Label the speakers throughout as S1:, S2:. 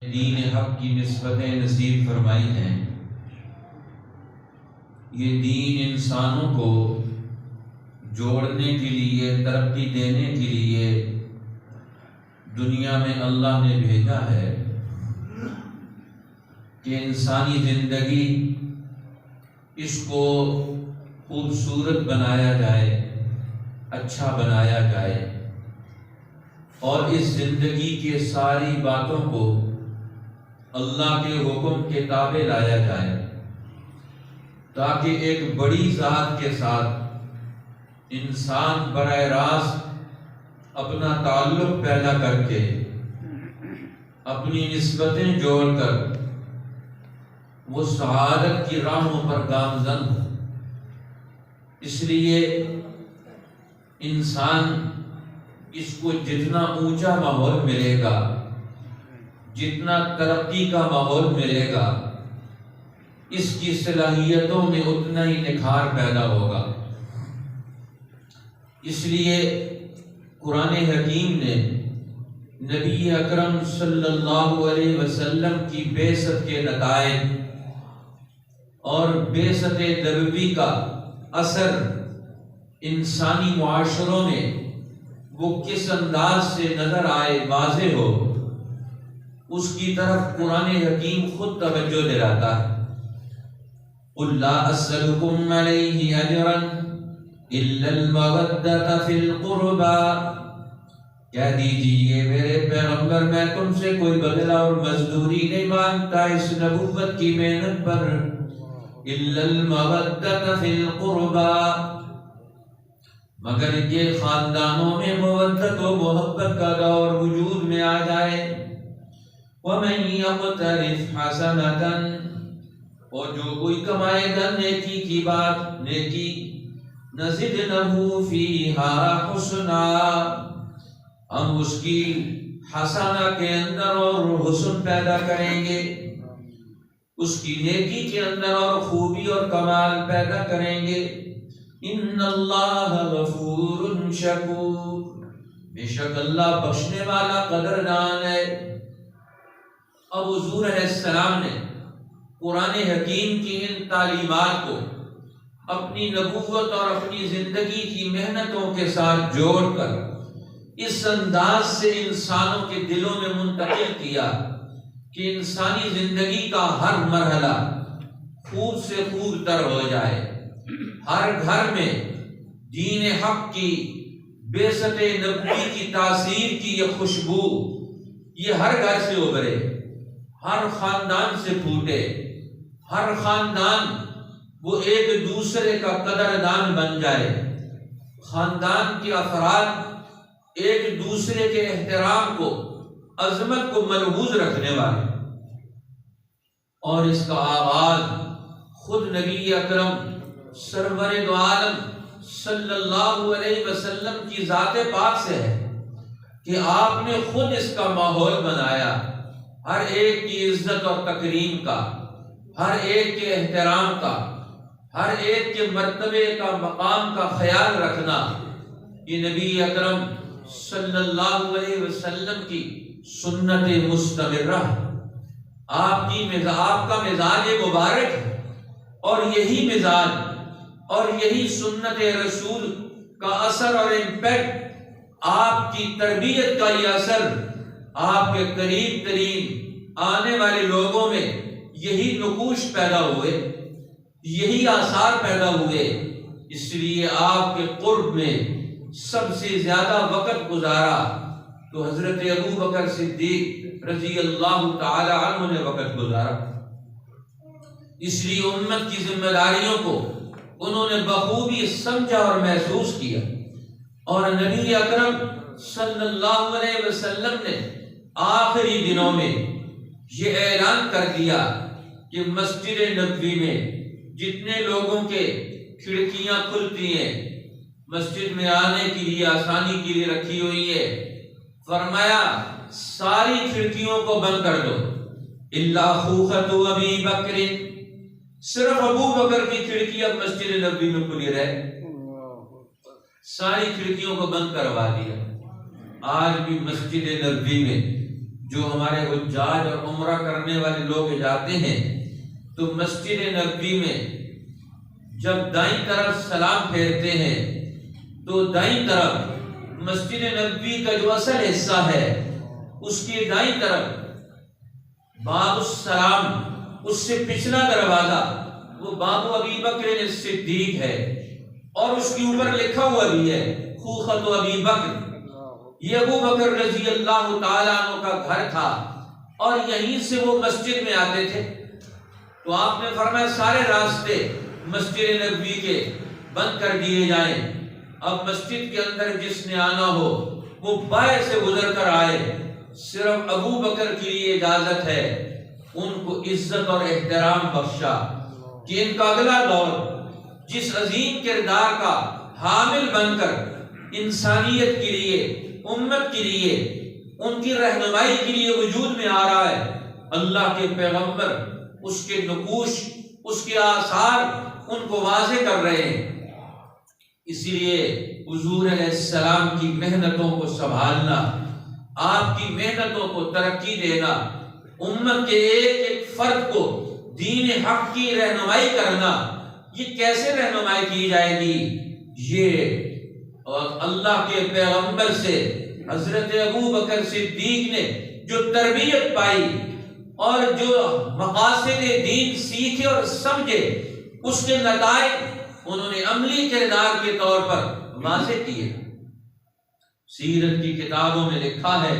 S1: دین حق کی نسبتیں نصیب فرمائی ہیں۔ یہ دین انسانوں کو جوڑنے کے لیے، ترقی دینے کے لیے دنیا میں اللہ نے بھیجا ہے کہ انسانی زندگی اس کو خوبصورت بنایا جائے، اچھا بنایا جائے، اور اس زندگی کے ساری باتوں کو اللہ کے حکم کے تابع لایا جائے، تاکہ ایک بڑی ذات کے ساتھ انسان براہ راست اپنا تعلق پیدا کر کے اپنی نسبتیں جوڑ کر وہ سعادت کی راہوں پر گامزن ہو۔ اس لیے انسان اس کو جتنا اونچا ماحول ملے گا، جتنا ترقی کا ماحول ملے گا، اس کی صلاحیتوں میں اتنا ہی نکھار پیدا ہوگا۔ اس لیے قرآن حکیم نے نبی اکرم صلی اللہ علیہ وسلم کی بعثت کے نتائج اور بعثت نبوی کا اثر انسانی معاشروں میں وہ کس انداز سے نظر آئے، واضح ہو، اس کی طرف قرآن حکیم خود توجہ دلاتا ہے۔ قُلْ لَا أَسْأَلُكُمْ عَلَيْهِ أَجْرًا إِلَّا الْمَوَدَّةَ فِي الْقُرْبَى، کہہ دیجئے میرے پیغمبر، میں تم سے کوئی بدلہ اور مزدوری نہیں مانگتا اس نبوت کی محنت پر، إِلَّا الْمَوَدَّةَ فِي الْقُرْبَى، مگر یہ خاندانوں میں مودت و محبت کا دور وجود میں آ جائے۔ وَمَنْ يَقْتَرِفْ حَسَنَةً، اور جو کوئی کمائے گا نیکی کی بات، نیکی، نَزِدْ لَهُ فِيهَا حُسْنًا، ہم اس کی حسنہ کے اندر اور حسن پیدا کریں گے، اس کی نیکی کے اندر اور خوبی اور کمال پیدا کریں گے۔ ان اللہ غفور شکور، بے شک اللہ بخشنے والا قدردان ہے۔ اب حضور علیہ السلام نے قرآن حکیم کی ان تعلیمات کو اپنی نبوت اور اپنی زندگی کی محنتوں کے ساتھ جوڑ کر اس انداز سے انسانوں کے دلوں میں منتقل کیا کہ انسانی زندگی کا ہر مرحلہ خوب سے خوب تر ہو جائے، ہر گھر میں دین حق کی، بعثت نبوی کی تاثیر کی یہ خوشبو یہ ہر گھر سے ابھرے، ہر خاندان سے پھوٹے، ہر خاندان وہ ایک دوسرے کا قدردان بن جائے، خاندان کے افراد ایک دوسرے کے احترام کو، عظمت کو ملحوظ رکھنے والے۔ اور اس کا آغاز خود نبی اکرم سرور دو عالم صلی اللہ علیہ وسلم کی ذات پاک سے ہے کہ آپ نے خود اس کا ماحول بنایا، ہر ایک کی عزت اور تکریم کا، ہر ایک کے احترام کا، ہر ایک کے مرتبے کا، مقام کا خیال رکھنا، یہ نبی اکرم صلی اللہ علیہ وسلم کی سنت مستمرہ ہے۔ آپ کا مزاج مبارک ہے، اور یہی مزاج اور یہی سنت رسول کا اثر اور امپیکٹ، آپ کی تربیت کا یہ اثر آپ کے قریب ترین آنے والے لوگوں میں یہی نقوش پیدا ہوئے، یہی آثار پیدا ہوئے۔ اس لیے آپ کے قرب میں سب سے زیادہ وقت گزارا تو حضرت ابو بکر صدیق رضی اللہ تعالی عنہ نے وقت گزارا۔ اس لیے امت کی ذمہ داریوں کو انہوں نے بخوبی سمجھا اور محسوس کیا، اور نبی اکرم صلی اللہ علیہ وسلم نے آخری دنوں میں یہ اعلان کر دیا کہ مسجد نبوی میں جتنے لوگوں کے کھڑکیاں کھلتی ہیں، مسجد میں آنے کے لیے آسانی کے لیے رکھی ہوئی ہے، فرمایا ساری کھڑکیوں کو بند کر دو، الا خوخۃ ابی بکر، صرف ابو بکر کی کھڑکی اب مسجد نبوی میں کھلی رہے، ساری کھڑکیوں کو بند کروا دیا۔ آج بھی مسجد نبوی میں جو ہمارے حجاج اور عمرہ کرنے والے لوگ جاتے ہیں تو مسجد نبوی میں جب دائیں طرف سلام پھیرتے ہیں تو دائیں طرف مسجد نبوی کا جو اصل حصہ ہے اس کی دائیں طرف باب السلام، اس سے پچھلا دروازہ وہ باب ابی بکر صدیق ہے، اور اس کے اوپر لکھا ہوا بھی ہے خوخت ابی بکر، یہ ابو بکر رضی اللہ تعالیٰ عنہ کا گھر تھا اور یہیں سے وہ مسجد میں آتے تھے۔ تو آپ نے فرمایا سارے راستے مسجد نبوی کے بند کر دیے جائیں، اب مسجد کے اندر جس نے آنا ہو وہ بائیں سے گزر کر آئے، صرف ابو بکر کے لیے اجازت ہے۔ ان کو عزت اور احترام بخشا کہ ان کا اگلا دور جس عظیم کردار کا حامل بن کر انسانیت کے لیے، امت کے لیے، ان کی رہنمائی کے لیے وجود میں آ رہا ہے، اللہ کے پیغمبر اس کے نقوش، اس کے آثار ان کو واضح کر رہے ہیں۔ اسی لیے حضور علیہ السلام کی محنتوں کو سنبھالنا، آپ کی محنتوں کو ترقی دینا، امت کے ایک ایک فرد کو دین حق کی رہنمائی کرنا، یہ کیسے رہنمائی کی جائے گی؟ یہ اور اللہ کے پیغمبر سے حضرت ابو بکر صدیق نے جو تربیت پائی اور جو مقاصد دین سیکھے اور سمجھے، اس کے نتائج انہوں نے عملی کردار کے طور پر واضح کیے۔ سیرت کی کتابوں میں لکھا ہے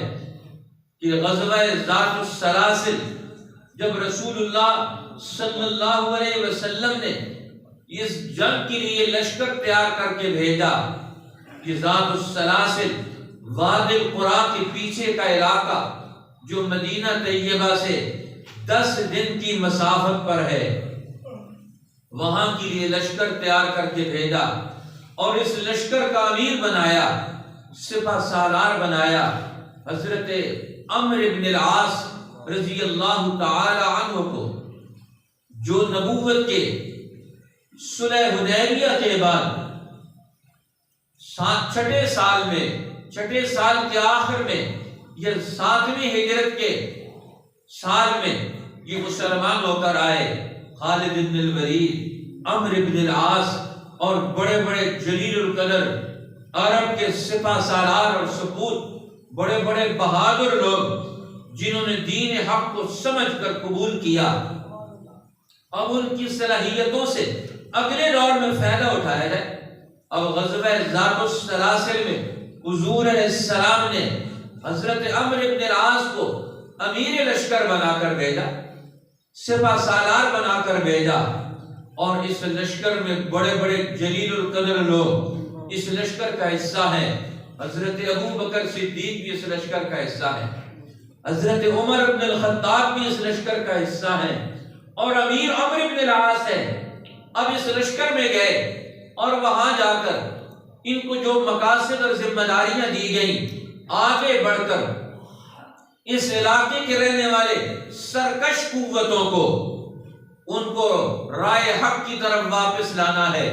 S1: کہ غزوہ ذات السلاسل جب رسول اللہ صلی اللہ علیہ وسلم نے اس جنگ کے لیے لشکر تیار کر کے بھیجا، کہ ذات السلاسل وادی القریٰ کے پیچھے کا علاقہ جو مدینہ طیبہ سے 10 دن کی مسافت پر ہے، وہاں کے لیے لشکر تیار کر کے بھیجا اور اس لشکر کا امیر بنایا، سپہ سالار بنایا حضرت عمرو بن العاص رضی اللہ تعالی عنہ کو، جو نبوت کے صلح حدیبیہ کے بعد چھٹے سال کے آخر میں، یہ 7ویں ہجرت کے سال میں یہ مسلمان ہو کر آئے۔ خالد بن الولید، عمرو بن العاص اور بڑے بڑے جلیل القدر عرب کے سپہ سالار اور سپوت، بڑے بڑے بہادر لوگ جنہوں نے دین حق کو سمجھ کر قبول کیا، اب ان کی صلاحیتوں سے اگلے دور میں فائدہ اٹھایا جائے۔ اب غزوہ ذات السلاسل میں حضور علیہ السلام نے حضرت عمرو بن العاص کو امیر لشکر بنا کر بھیجا، سپہ سالار بنا کر بھیجا، اور اس لشکر میں بڑے بڑے جلیل القدر لوگ اس لشکر کا حصہ ہیں۔ حضرت ابو بکر صدیق بھی اس لشکر کا حصہ ہے، حضرت عمر بن الخطاب بھی اس لشکر کا حصہ ہے، اور امیر عمرو بن العاص ہے۔ اب اس لشکر میں گئے اور وہاں جا کر ان کو جو مقاصد اور ذمہ داریاں دی گئیں، آگے بڑھ کر اس علاقے کے رہنے والے سرکش قوتوں کو، ان کو رائے حق کی طرف واپس لانا ہے،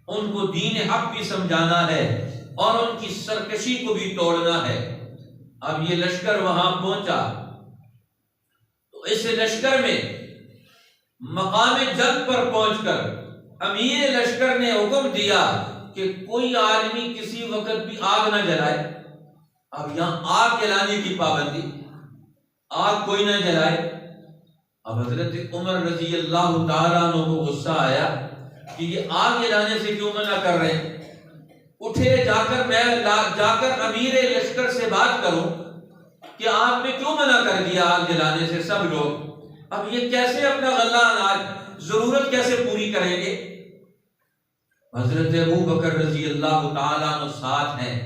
S1: ان کو دین حق بھی سمجھانا ہے اور ان کی سرکشی کو بھی توڑنا ہے۔ اب یہ لشکر وہاں پہنچا تو اس لشکر میں مقام جنگ پر پہنچ کر امیر لشکر نے حکم دیا کہ کوئی آدمی کسی وقت بھی آگ نہ جلائے۔ اب یہاں آگ جلانے کی پابندی، آگ کوئی نہ جلائے۔ اب حضرت عمر رضی اللہ تعالیٰ عنہ کو غصہ آیا کہ یہ آگ جلانے سے کیوں منع کر رہے ہیں؟ اٹھے جا کر امیر لشکر سے بات کروں کہ آپ نے کیوں منع کر دیا آگ جلانے سے سب لوگ؟ اب یہ کیسے اپنا غلہ اناج ضرورت کیسے پوری کریں گے؟ حضرت ابو بکر رضی اللہ تعالیٰ عنہ ساتھ ہیں،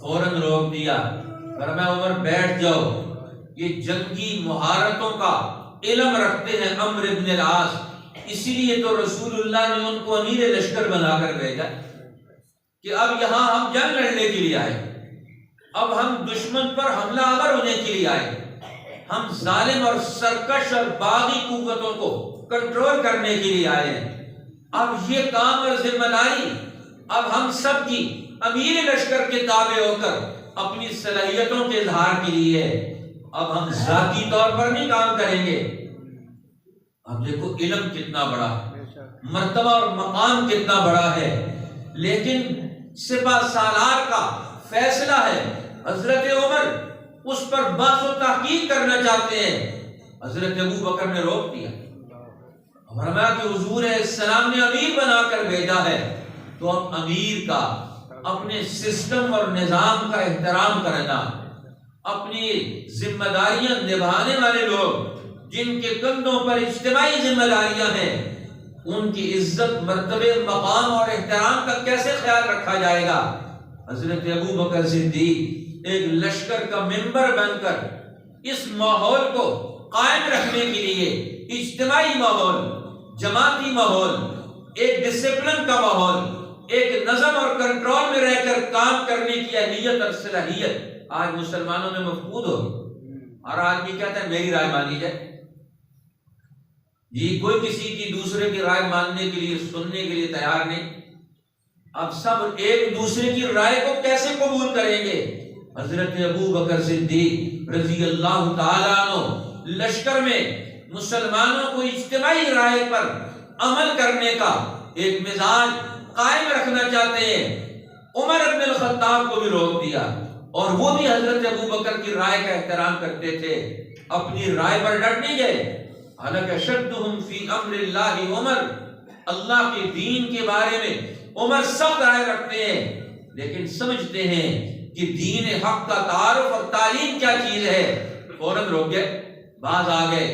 S1: فوراً روک دیا، فرمایا عمر بیٹھ جاؤ، یہ جنگی مہارتوں کا علم رکھتے ہیں عمرو بن العاص، اسی لیے تو رسول اللہ نے ان کو امیر لشکر بنا کر بھیجا کہ اب یہاں ہم جنگ لڑنے کے لیے آئے، اب ہم دشمن پر حملہ آور ہونے کے لیے آئے، ہم ظالم اور سرکش اور باغی قوتوں کو کنٹرول کرنے کے لیے آئے ہیں۔ اب یہ کام اور ذمہ داری اب ہم سب کی امیر لشکر کے تابع ہو کر اپنی صلاحیتوں کے اظہار کے لیے ہے۔ اب ہم ذاتی طور پر نہیں کام کریں گے. اب دیکھو علم کتنا بڑا ہے، مرتبہ اور مقام کتنا بڑا ہے، لیکن سپہ سالار کا فیصلہ ہے. حضرت عمر اس پر بحث و تحقیق کرنا چاہتے ہیں، حضرت ابو بکر نے روک دیا. فرمایا کہ حضور السلام نے امیر بنا کر بھیجا ہے، تو اب امیر کا اپنے سسٹم اور نظام کا احترام کرنا، اپنی ذمہ داریاں نبھانے والے لوگ جن کے کندھوں پر اجتماعی ذمہ داریاں ہیں، ان کی عزت، مرتبے، مقام اور احترام کا کیسے خیال رکھا جائے گا؟ حضرت ابو بکر صدیق ایک لشکر کا ممبر بن کر اس ماحول کو قائم رکھنے کے لیے، اجتماعی ماحول، جماعتی ماحول، ایک ڈسپلن کا ماحول، ایک نظم اور کنٹرول میں رہ کر کام کرنے کی اہلیت اور صلاحیت آج مسلمانوں میں مفقود ہوگی. اور آدمی کہتا ہے میری رائے مانی جائے. جی کوئی کسی کی دوسرے کی رائے ماننے کے لیے، سننے کے لیے تیار نہیں. اب سب ایک دوسرے کی رائے کو کیسے قبول کریں گے؟ حضرت ابو بکر صدیق رضی اللہ تعالیٰ عنہ لشکر میں مسلمانوں کو اجتماعی رائے پر عمل کرنے کا ایک مزاج قائم رکھنا چاہتے ہیں. عمر بن الخطاب کو بھی روک دیا، اور وہ بھی حضرت ابو بکر کی رائے کا احترام کرتے تھے، اپنی رائے پر ڈٹ نہیں گئے. حالانکہ اشدہم فی امر اللہ عمر، اللہ کے دین کے بارے میں عمر سخت رائے رکھتے ہیں، لیکن سمجھتے ہیں کہ دین حق کا تعارف اور تعلیم کیا چیز ہے. فوراً روک گئے، باز آ گئے،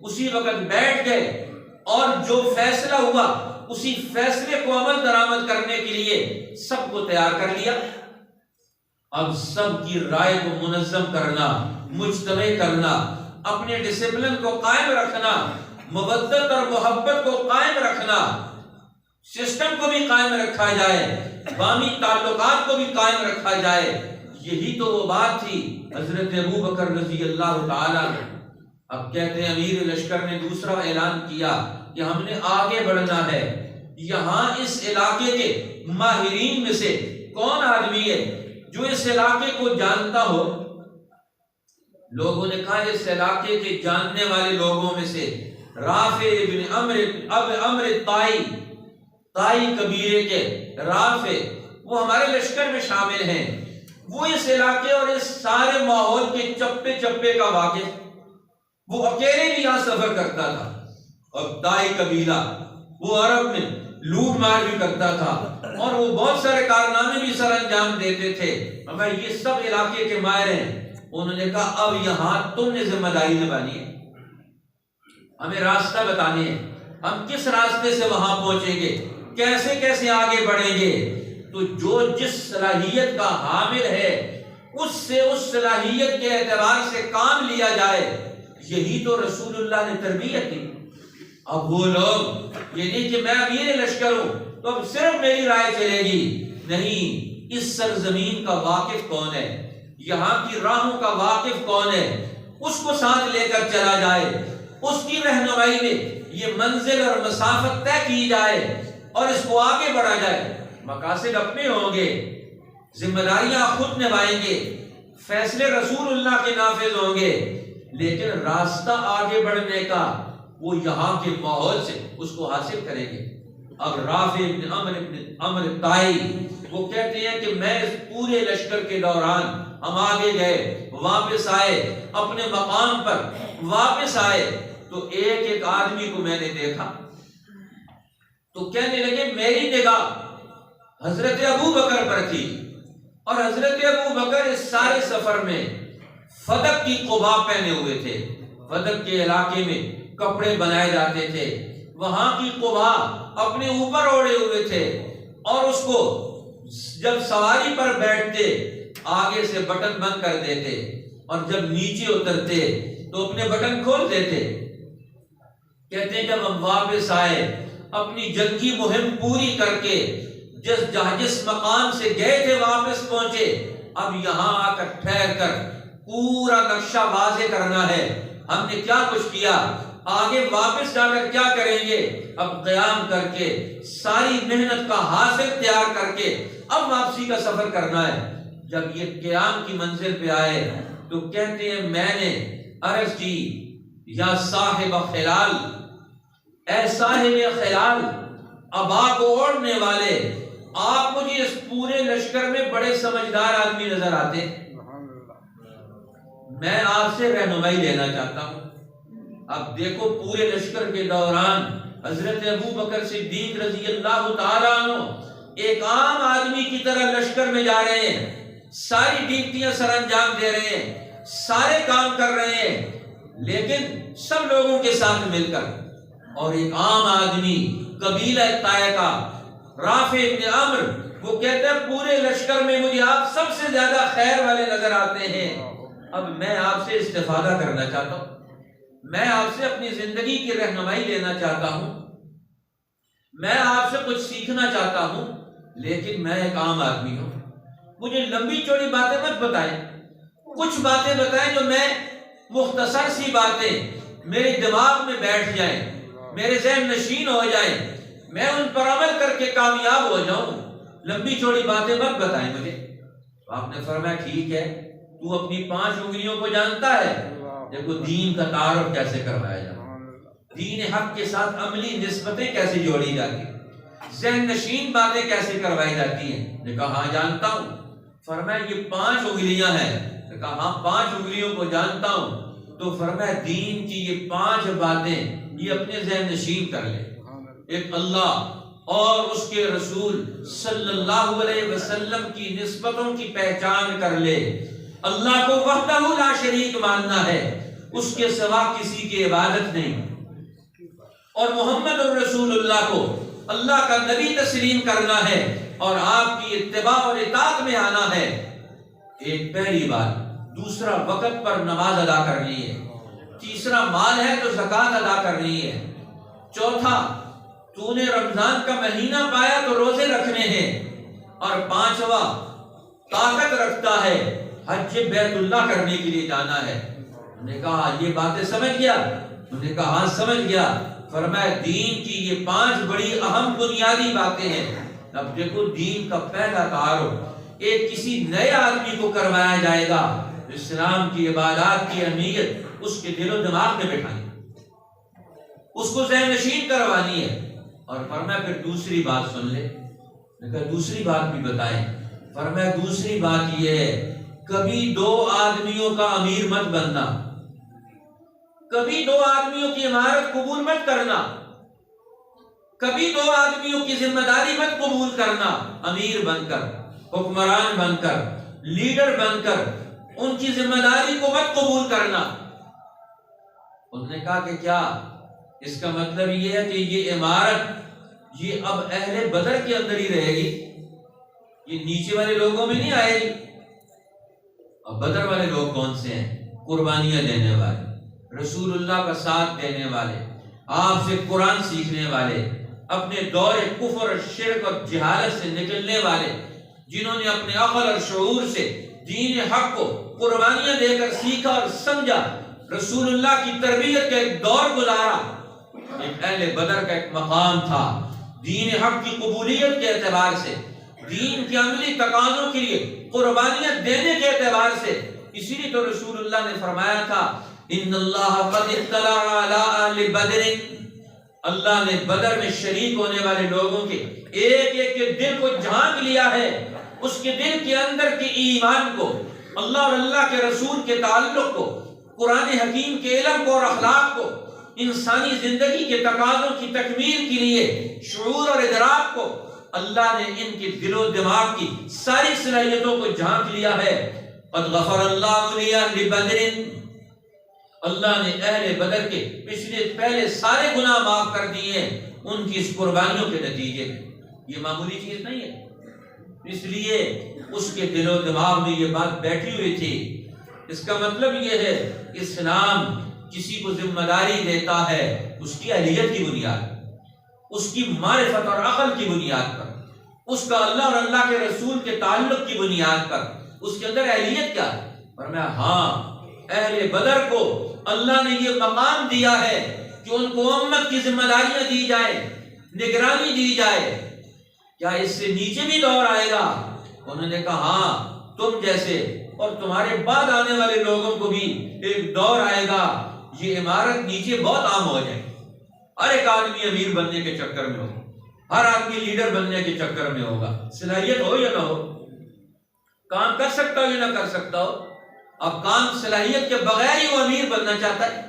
S1: اسی وقت بیٹھ گئے، اور جو فیصلہ ہوا اسی فیصلے کو عمل درآمد کرنے کے لیے سب کو تیار کر لیا. اب سب کی رائے کو منظم کرنا، مجتمع کرنا، اپنے ڈسپلن کو قائم رکھنا، مودت اور محبت کو قائم رکھنا، سسٹم کو بھی قائم رکھا جائے، بامی تعلقات کو بھی قائم رکھا جائے. یہی تو وہ بات تھی حضرت ابو بکر رضی اللہ تعالیٰ نے. اب کہتے ہیں امیر لشکر نے دوسرا اعلان کیا کہ ہم نے آگے بڑھنا ہے. یہاں اس علاقے کے ماہرین میں سے کون آدمی ہے جو اس علاقے کو جانتا ہو؟ لوگوں نے کہا اس علاقے کے جاننے والے لوگوں میں سے رافع بن عمر طائی قبیلے کے رافع، وہ ہمارے لشکر میں شامل ہیں. وہ اس علاقے اور اس سارے ماحول کے چپے چپے کا واقف، وہ اکیلے بھی یہاں سفر کرتا تھا. اور طائی قبیلہ وہ عرب میں لوٹ مار بھی کرتا تھا، اور وہ بہت سارے کارنامے بھی سر انجام دیتے تھے. مگر یہ سب علاقے کے ماہر ہیں. انہوں نے کہا اب یہاں تم نے ذمہ داری نبھانی ہے، ہمیں راستہ بتانے ہیں، ہم کس راستے سے وہاں پہنچیں گے، کیسے کیسے آگے بڑھیں گے. تو جو جس صلاحیت کا حامل ہے اس سے اس صلاحیت کے اعتبار سے کام لیا جائے. یہی تو رسول اللہ نے تربیت دی. اب وہ لوگ یہ نہیں کہ میں امیر لشکر ہوں تو اب صرف میری رائے چلے گی. نہیں، اس سرزمین کا واقف کون ہے، یہاں کی راہوں کا واقف کون ہے، اس کو ساتھ لے کر چلا جائے، اس کی رہنمائی میں یہ منزل اور مسافت طے کی جائے اور اس کو آگے بڑھا جائے. مقاصد اپنے ہوں گے، ذمہ داریاں خود نبھائیں گے، فیصلے رسول اللہ کے نافذ ہوں گے، لیکن راستہ آگے بڑھنے کا وہ یہاں کے ماحول سے اس کو حاصل کریں گے. اب رافع بن عمر طائی وہ کہتے ہیں کہ میں اس پورے لشکر کے دوران ہم آگے گئے، واپس آئے، اپنے مقام پر واپس آئے تو ایک آدمی کو میں نے دیکھا تو کہنے لگے میری نگاہ حضرت ابو بکر پر تھی، اور حضرت ابو بکر اس سارے سفر میں فدق کی قبا پہنے ہوئے تھے. فدق کے علاقے میں کپڑے بنائے جاتے تھے، وہاں کی قبا اپنے اوپر اوڑے ہوئے تھے، اور اس کو جب سواری پر بیٹھتے آگے سے بٹن بند کر دیتے، اور جب نیچے اترتے تو اپنے بٹن کھول دیتے. کہتے ہیں جب ہم واپس آئے اپنی جنگی مہم پوری کر کے جس مقام سے گئے تھے واپس پہنچے، اب یہاں آ کر ٹھہر کر پورا نقشہ واضح کرنا ہے ہم نے کیا کچھ کیا، آگے واپس جا کر کیا کریں گے. اب قیام کر کے ساری محنت کا حاصل تیار کر کے اب واپسی کا سفر کرنا ہے. جب یہ قیام کی منزل پہ آئے تو کہتے ہیں میں نے عرض کی یا صاحب خلال، اے صاحب خلال، ابا کو اوڑھنے والے، آپ مجھے اس پورے لشکر میں بڑے سمجھدار آدمی نظر آتے ہیں، میں آپ سے رہنمائی لینا چاہتا ہوں۔ اب دیکھو پورے لشکر کے دوران حضرت ابو بکر صدیق رضی اللہ تعالیٰ عنہ ایک عام آدمی کی طرح لشکر میں جا رہے ہیں، ساری ڈیوٹیاں سر انجام دے رہے ہیں، سارے کام کر رہے ہیں، لیکن سب لوگوں کے ساتھ مل کر، اور ایک عام آدمی قبیلہ طائع کا رافع ابن عمر، وہ کہتا ہے پورے لشکر میں مجھے آپ سب سے زیادہ خیر والے نظر آتے ہیں، اب میں آپ سے استفادہ کرنا چاہتا ہوں، میں آپ سے اپنی زندگی کی رہنمائی لینا چاہتا ہوں، میں آپ سے کچھ سیکھنا چاہتا ہوں، لیکن میں ایک عام آدمی ہوں، مجھے لمبی چوڑی باتیں مت بتائیں، کچھ باتیں بتائیں جو میں مختصر سی باتیں میرے دماغ میں بیٹھ جائیں، میرے ذہن نشین ہو جائیں، میں ان پر عمل کر کے کامیاب ہو جاؤں، لمبی چوڑی باتیں مت بتائیں مجھے۔ تو آپ نے فرمایا ٹھیک ہے، تو اپنی 5 انگلیوں کو جانتا ہے، دیکھو دین کا تعارف کیسے کروایا جاتا، دین حق کے ساتھ عملی نسبتیں کیسے جوڑی جاتی، ذہن نشین باتیں کیسے کروائی جاتی ہیں۔ نے کہا ہاں جانتا ہوں۔ فرمایا یہ 5 انگلیاں ہیں۔ نے کہا ہاں 5 انگلیوں کو جانتا ہوں۔ تو فرمایا دین کی یہ 5 باتیں یہ اپنے ذہن نشین کر لے، ایک اللہ اور اس کے رسول صلی اللہ علیہ وسلم کی نسبتوں کی پہچان کر لے، اللہ کو وحدہ لا شریک ماننا ہے، اس کے سوا کسی کی عبادت نہیں، اور محمد الرسول اللہ کو اللہ کا نبی تسلیم کرنا ہے اور آپ کی اتباع اور اطاعت میں آنا ہے، ایک پہلی بات۔ دوسرا وقت پر نماز ادا کرنی ہے، تیسرا مال ہے تو زکوٰۃ ادا کرنی ہے، چوتھا تو نے رمضان کا مہینہ پایا تو روزے رکھنے ہیں، اور 5واں طاقت رکھتا ہے حج بیت اللہ کرنے کے لیے جانا ہے۔ انہوں نے کہا یہ باتیں سمجھ گیا؟ انہوں نے کہا ہاں سمجھ گیا۔ فرمایا دین کی یہ 5 بڑی اہم بنیادی باتیں ہیں۔ اب دیکھو دین کا پہلا تعارف ایک کسی نئے آدمی کو کروایا جائے گا، اسلام کی عبادات کی اہمیت اس کے دل و دماغ میں بٹھانی، اس کو ذہن نشین کروانی ہے۔ اور فرمایا پھر دوسری بات سن لے۔ میں کہا دوسری بات بھی بتائیں۔ فرمایا دوسری بات یہ ہے کبھی 2 آدمیوں کا امیر مت بننا، کبھی 2 آدمیوں کی امارت قبول مت کرنا، کبھی 2 آدمیوں کی ذمہ داری مت قبول کرنا، امیر بن کر، حکمران بن کر، لیڈر بن کر ان کی ذمہ داری کو مت قبول کرنا۔ انہوں نے کہا کہ کیا؟ اس کا مطلب یہ ہے کہ یہ عمارت یہ اب اہل بدر کے اندر ہی رہے گی، یہ نیچے والے لوگوں میں نہیں آئے گی۔ اور بدر والے لوگ کون سے ہیں؟ قربانیاں دینے والے، رسول اللہ کا ساتھ دینے والے، آپ سے قرآن سیکھنے والے، اپنے دور کفر شرک اور جہالت سے نکلنے والے، جنہوں نے اپنے عقل اور شعور سے دین حق کو قربانیاں دے کر سیکھا اور سمجھا، رسول اللہ کی تربیت کا ایک دور گزارا۔ ایک اہل بدر کا ایک مقام تھا دین حق کی قبولیت کے اعتبار سے، دین کے عملی تقاضوں کے لیے قربانیاں دینے کے اعتبار سے۔ اسی لیے تو رسول اللہ نے فرمایا تھا ان اللہ قد اطلع علی اہل بدر، اللہ نے بدر میں شریک ہونے والے لوگوں کے ایک ایک کے دل کو جھانک لیا ہے، اس کے دل کے اندر کے ایمان کو، اللہ اور اللہ کے رسول کے تعلق کو، قرآن حکیم کے علم کو اور اخلاق کو، انسانی زندگی کے تقاضوں کی تکمیل کے لیے شعور اور ادراک کو، اللہ نے ان کے دل و دماغ کی ساری صلاحیتوں کو جھانک لیا ہے۔ قد غفر اللہ لأہل بدر، اللہ نے اہل بدر کے پچھلے پہلے سارے گناہ معاف کر دیے ہیں ان کی اس قربانیوں کے نتیجے میں۔ یہ معمولی چیز نہیں ہے، اس لیے اس کے دل و دماغ میں یہ بات بیٹھی ہوئی تھی۔ اس کا مطلب یہ ہے اسلام کسی کو ذمہ داری دیتا ہے اس کی اہلیت کی بنیاد، اس کی معرفت اور عقل کی بنیاد پر، اس کا اللہ اور اللہ کے رسول کے تعلق کی بنیاد پر، اس کے اندر اہلیت کیا ہے۔ فرمایا ہاں اہل بدر کو اللہ نے یہ مقام دیا ہے کہ ان کو امت کی ذمہ داریاں دی جائے، نگرانی دی جائے۔ کیا اس سے نیچے بھی دور آئے گا؟ انہوں نے کہا ہاں تم جیسے اور تمہارے بعد آنے والے لوگوں کو بھی ایک دور آئے گا یہ عمارت نیچے بہت عام ہو جائے، ہر ایک آدمی امیر بننے کے چکر میں ہوگا، ہر آدمی لیڈر بننے کے چکر میں ہوگا، صلاحیت ہو یا نہ ہو، کام کر سکتا ہو یا نہ کر سکتا ہو، اب کام صلاحیت کے بغیر ہی وہ امیر بننا چاہتا ہے،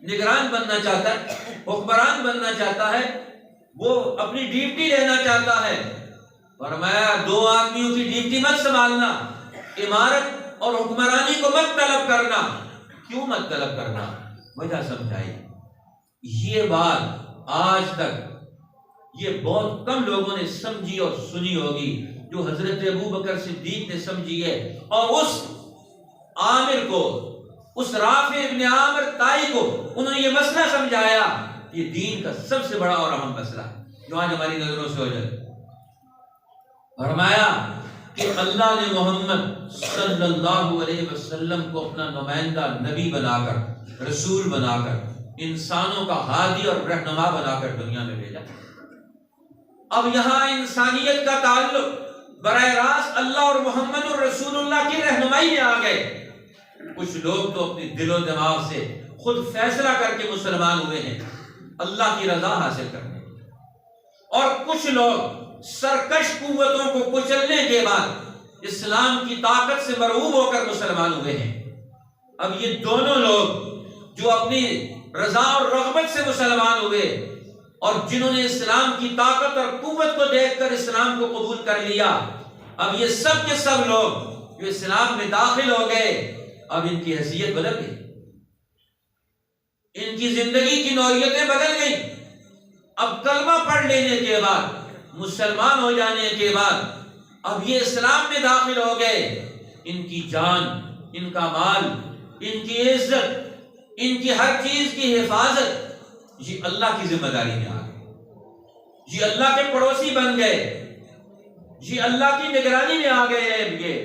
S1: نگران بننا چاہتا ہے، حکمران بننا چاہتا ہے، وہ اپنی ڈیوٹی لینا چاہتا ہے۔ فرمایا دو آدمیوں کی ڈیوٹی مت سنبھالنا، عمارت اور حکمرانی کو مت طلب کرنا۔ کیوں مت طلب کرنا؟ وجہ سمجھائی۔ یہ بات آج تک یہ بہت کم لوگوں نے سمجھی اور سنی ہوگی، جو حضرت ابو بکر صدیق نے سمجھی ہے، اور اس عامر کو، اس رافع ابن عامر طائی کو انہوں نے یہ مسئلہ سمجھایا، یہ دین کا سب سے بڑا اور اہم مسئلہ ہے جو آج ہماری نظروں سے ہو جائے۔ فرمایا کہ اللہ نے محمد صلی اللہ علیہ وسلم کو اپنا نمائندہ نبی بنا کر، رسول بنا کر، انسانوں کا ہادی اور رہنما بنا کر دنیا میں بھیجا۔ اب یہاں انسانیت کا تعلق براہ راست اللہ اور محمد الرسول اللہ کی رہنمائی میں آ گئے۔ کچھ لوگ تو اپنے دل و دماغ سے خود فیصلہ کر کے مسلمان ہوئے ہیں اللہ کی رضا حاصل کرنے، اور کچھ لوگ سرکش قوتوں کو کچلنے کے بعد اسلام کی طاقت سے مرعوب ہو کر مسلمان ہوئے ہیں۔ اب یہ دونوں لوگ جو اپنی رضا اور رغبت سے مسلمان ہوئے اور جنہوں نے اسلام کی طاقت اور قوت کو دیکھ کر اسلام کو قبول کر لیا، اب یہ سب کے سب لوگ جو اسلام میں داخل ہو گئے، اب ان کی حیثیت بدل گئی، ان کی زندگی کی نوعیتیں بدل گئی۔ اب کلمہ پڑھ لینے کے بعد، مسلمان ہو جانے کے بعد، اب یہ اسلام میں داخل ہو گئے، ان کی جان، ان کا مال، ان کی عزت، ان کی ہر چیز کی حفاظت یہ اللہ کی ذمہ داری میں آ گئی، یہ اللہ کے پڑوسی بن گئے، یہ اللہ کی نگرانی میں آ گئے ہیں۔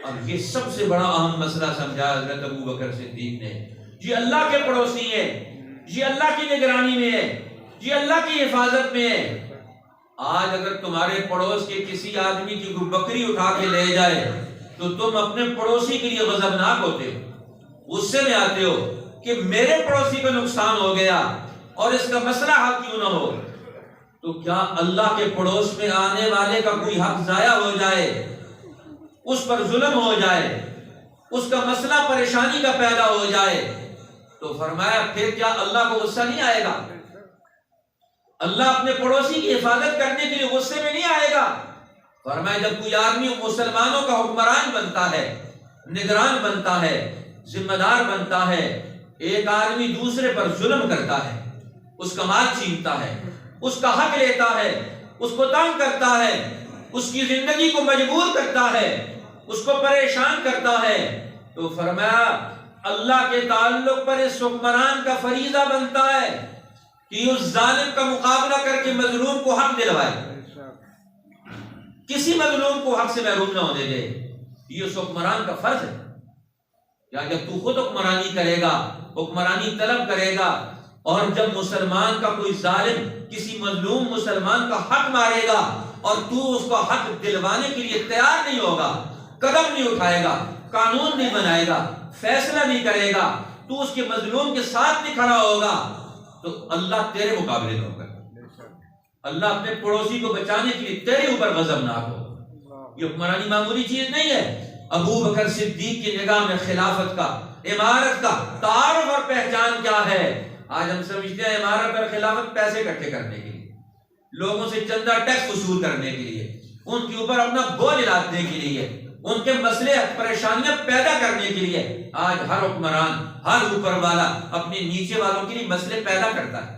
S1: اب یہ سب سے بڑا اہم مسئلہ سمجھا حضرت ابو بکر صدیق نے، یہ اللہ کے پڑوسی ہیں، یہ اللہ کی نگرانی میں ہے، یہ اللہ کی حفاظت میں ہے۔ آج اگر تمہارے پڑوس کے کسی آدمی کی کوئی بکری اٹھا کے لے جائے تو تم اپنے پڑوسی کے لیے غضبناک ہوتے ہو، غصے میں آتے ہو کہ میرے پڑوسی کو نقصان ہو گیا اور اس کا مسئلہ حل کیوں نہ ہو۔ تو کیا اللہ کے پڑوس میں آنے والے کا کوئی حق ضائع ہو جائے، اس پر ظلم ہو جائے، اس کا مسئلہ پریشانی کا پیدا ہو جائے، تو فرمایا پھر کیا اللہ کو غصہ نہیں آئے گا؟ اللہ اپنے پڑوسی کی حفاظت کرنے کے لیے غصے میں نہیں آئے گا؟ فرمایا جب کوئی آدمی مسلمانوں کا حکمران بنتا ہے، نگران بنتا ہے، ذمہ دار بنتا ہے، ایک آدمی دوسرے پر ظلم کرتا ہے، اس کا مال چھینتا ہے، اس کا حق لیتا ہے، اس کو تنگ کرتا ہے، اس کی زندگی کو مجبور کرتا ہے، اس کو پریشان کرتا ہے، تو فرمایا اللہ کے تعلق پر اس حکمران کا فریضہ بنتا ہے کہ اس ظالم کا مقابلہ کر کے مظلوم کو حق دلوائے، کسی مظلوم کو حق سے محروم نہ ہونے دے۔ یہ اس حکمران کا فرض ہے۔ یا جب تو خود حکمرانی کرے گا، حکمرانی طلب کرے گا، اور جب مسلمان کا کوئی ظالم کسی مظلوم مسلمان کا حق مارے گا اور تو اس کو حق دلوانے کے لیے تیار نہیں ہوگا، قدم نہیں اٹھائے گا، قانون نہیں بنائے گا، فیصلہ نہیں کرے گا، تو اس کے مظلوم کے ساتھ نہیں کھڑا ہوگا، تو اللہ تیرے مقابلے میں ہوگا۔ اللہ اپنے پڑوسی کو بچانے کے لیے تیرے اوپر غضبناک ہو۔ یہ حکمرانی معمولی چیز نہیں ہے۔ ابو بکر صدیق کی نگاہ میں خلافت کا، امارت کا تعارف اور پہچان کیا ہے؟ آج ہم سمجھتے ہیں امارت اور خلافت پیسے اکٹھے کرنے کے لیے، لوگوں سے چندہ ٹیکس وصول کرنے کے لیے، ان کے اوپر اپنا بوجھ لادنے کے لیے، ان کے مسئلے پریشانیاں پیدا کرنے کے لیے۔ آج ہر حکمران، ہر اوپر والا اپنے نیچے والوں کے لیے مسئلے پیدا کرتا ہے۔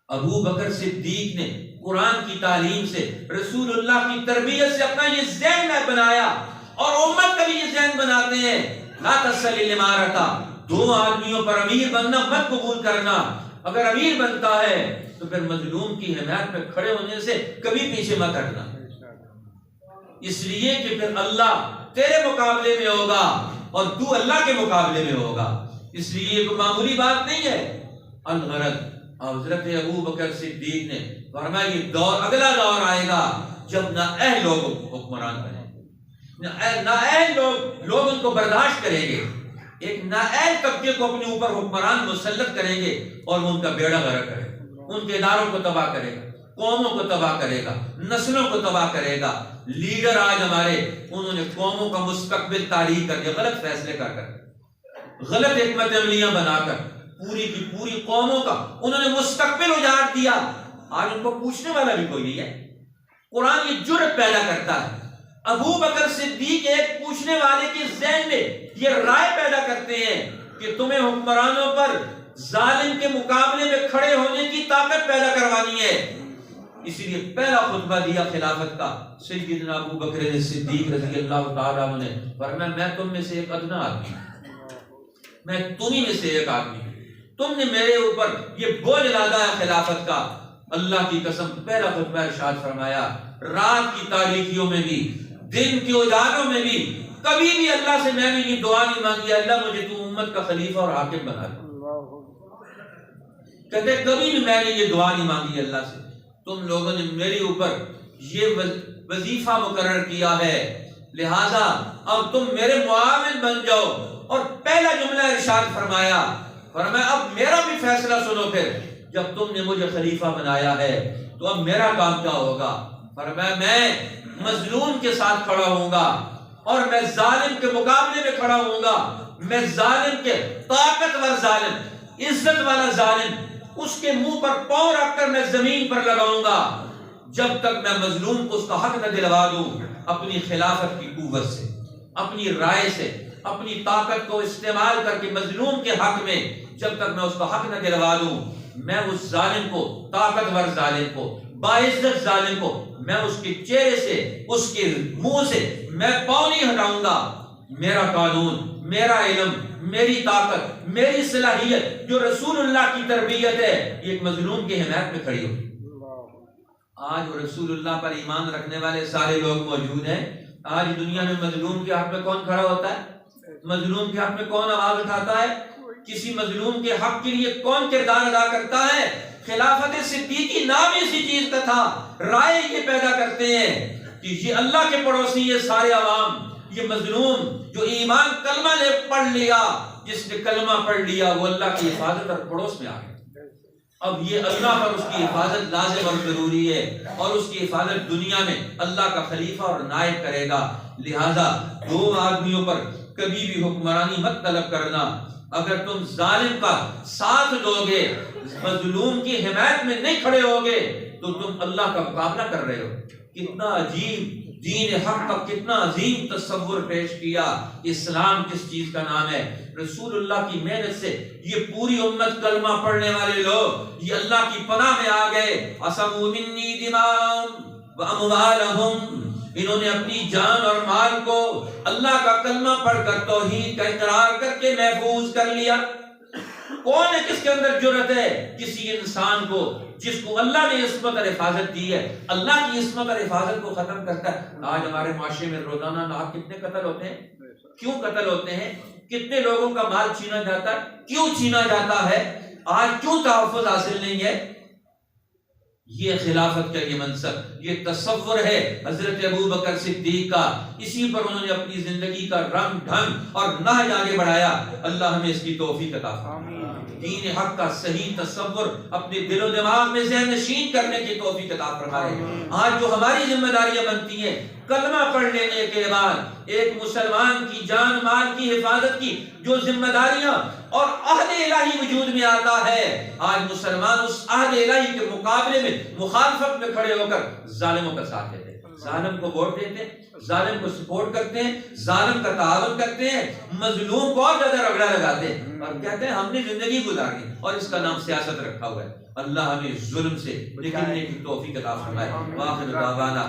S1: ابو بکر صدیق نے قرآن کی تعلیم سے، رسول اللہ کی تربیت سے اپنا یہ ذہن بنایا، اور امت کا بھی یہ ذہن بناتے ہیں، لا تسل الامارۃ، دو آدمیوں پر امیر بننا مت قبول کرنا۔ اگر امیر بنتا ہے تو پھر مظلوم کی حمایت میں کھڑے ہونے سے کبھی پیچھے مت ہٹنا، اس لیے کہ پھر اللہ تیرے مقابلے میں ہوگا اور تو اللہ کے مقابلے میں ہوگا۔ اس لیے یہ کوئی معمولی بات نہیں ہے۔ الغرض حضرت ابو بکر صدیق نے فرمایا یہ دور، اگلا دور آئے گا جب نہ اہل لوگ حکمران بنے، نااہل لوگ ان کو برداشت کریں گے، ایک نااہل طبقے کو اپنے اوپر حکمران مسلط کریں گے اور وہ ان کا بیڑا غرق کرے گا، ان کے اداروں کو تباہ کرے گا، قوموں کو تباہ کرے گا، نسلوں کو تباہ کرے گا۔ لیڈر آج ہمارے، انہوں نے قوموں کا مستقبل تاریخ کر دیا، غلط فیصلے کر غلط حکمت عملیاں بنا کر پوری کی پوری قوموں کا انہوں نے مستقبل اجاڑ دیا۔ آج ان کو پوچھنے والا بھی کوئی نہیں ہے۔ قرآن یہ جرأت پیدا کرتا ہے، ابو بکر صدیق ایک پوچھنے والے کے ذہن میں یہ رائے پیدا کرتے ہیں کہ تمہیں حکمرانوں پر ظالم کے مقابلے میں کھڑے ہونے کی طاقت پیدا کروانی ہے۔ اسی لیے پہلا خطبہ دیا خلافت کا سیدنا ابو بکر صدیق رضی اللہ تعالیٰ عنہ نے فرمایا میں تم میں سے ایک ادنا آدمی ہوں، میں تمہیں میں سے ایک آدمی ہوں، تم نے میرے اوپر یہ بوجھ لادا ہے خلافت کا۔ اللہ کی قسم پہلا خطبہ ارشاد فرمایا رات کی تاریکیوں میں بھی دن کے اجالوں میں بھی کبھی بھی اللہ سے میں نے یہ دعا نہیں مانگی اللہ مجھے تو امت کا خلیفہ اور حاکم بنا دے۔ کہتے کبھی بھی میں نے یہ دعا نہیں مانگی اللہ سے، تم لوگوں نے میرے اوپر یہ وظیفہ مقرر کیا ہے، لہذا اب تم میرے معاون بن جاؤ۔ اور پہلا جملہ ارشاد فرمایا اب میرا بھی فیصلہ سنو، پھر جب تم نے مجھے خلیفہ بنایا ہے تو اب میرا کام کیا ہوگا؟ فرمایا میں مظلوم کے ساتھ کھڑا ہوں گا اور میں ظالم کے مقابلے میں کھڑا ہوں گا، میں ظالم کے طاقتور ظالم، عزت والا ظالم، اس کے منہ پر پاؤں رکھ کر میں زمین پر لگاؤں گا جب تک میں مظلوم کو اس کا حق نہ دلوا دوں۔ اپنی خلافت کی قوت سے، اپنی رائے سے، اپنی طاقت کو استعمال کر کے مظلوم کے حق میں جب تک میں اس کا حق نہ دلوا دوں، میں اس ظالم کو، طاقتور ظالم کو، باعزت ظالم کو میں اس کے چہرے سے، اس کے منہ سے میں پاؤں نہیں ہٹاؤں گا۔ میرا قانون، میرا علم، میری طاقت، میری صلاحیت جو رسول اللہ کی تربیت ہے یہ ایک مظلوم کی حمایت میں کھڑی ہوگی۔ آج رسول اللہ پر ایمان رکھنے والے سارے لوگ موجود ہیں، آج دنیا میں مظلوم کے حق میں کون کھڑا ہوتا ہے؟ مظلوم کے حق میں کون آواز اٹھاتا ہے؟ کسی مظلوم کے حق کے لیے کون کردار ادا کرتا ہے؟ خلافت صدیقی نام اسی چیز کا تھا۔ رائے یہ پیدا کرتے ہیں کہ یہ اللہ کے پڑوسی، یہ سارے عوام، یہ مظلوم جو ایمان کلمہ نے پڑھ لیا، جس نے کلمہ پڑھ لیا وہ اللہ کی حفاظت اور پڑوس میں آ گیا۔ اب یہ اللہ پر اس کی حفاظت لازم اور ضروری ہے، اور اس کی حفاظت دنیا میں اللہ کا خلیفہ اور نائب کرے گا۔ لہذا دو آدمیوں پر کبھی بھی حکمرانی مت طلب کرنا۔ اگر تم ظالم کا ساتھ دو گے، مظلوم کی حمایت میں نہیں کھڑے ہوگے تو تم اللہ کا مقابلہ کر رہے ہو۔ کتنا عجیب دین حق کا کتنا عظیم تصور پیش کیا۔ اسلام کس چیز کا نام ہے؟ رسول اللہ کی محنت سے یہ پوری امت کلمہ پڑھنے والے لوگ یہ اللہ کی پناہ میں آ گئے۔ عصموا منی دماءهم واموالهم، انہوں نے اپنی جان اور مال کو اللہ کا کلمہ پڑھ کر توحید کا اقرار کر کے محفوظ کر لیا۔ کون ہے کس کے اندر جرأت ہے؟ کسی انسان کو جس کو اللہ نے عصمت اور حفاظت دی ہے، اللہ کی عصمت اور حفاظت کو ختم کرتا ہے۔ آج ہمارے معاشرے میں روزانہ ناحق کتنے قتل ہوتے ہیں؟ کیوں قتل ہوتے ہیں؟ کتنے لوگوں کا مال چھینا جاتا ہے؟ کیوں چھینا جاتا ہے؟ آج کیوں تحفظ حاصل نہیں ہے؟ یہ خلافت کا یہ منصب، یہ تصور ہے حضرت ابو بکر صدیق کا، اسی پر انہوں نے اپنی زندگی کا رنگ ڈھنگ اور نہج آگے بڑھایا۔ اللہ ہمیں اس کی توفیق عطا فرمائے، دین حق کا صحیح تصور اپنے دل و دماغ میں ذہن نشین کرنے کی توفیق عطا فرمائے۔ آج جو ہماری ذمہ داریاں بنتی ہیں کلمہ پڑھ لینے کے بعد ایک مسلمان کی جان مال کی حفاظت کی جو ذمہ داریاں اور عہد الہی وجود میں آتا ہے، آج مسلمان اس عہد الہی کے مقابلے میں مخالفت میں کھڑے ہو کر ظالموں کا ساتھ دیتے ہیں، ظالم کو ووٹ دیتے ہیں، ظالم کو سپورٹ کرتے ہیں، ظالم کا تعاون کرتے ہیں، مظلوم کو اور زیادہ رگڑا لگاتے ہیں اور کہتے ہیں ہم نے زندگی گزارنی اور اس کا نام سیاست رکھا ہوا ہے۔ اللہ ہمیں ظلم سے نکلنے کی توفیق عطا فرمائے۔ وآخر دعوانا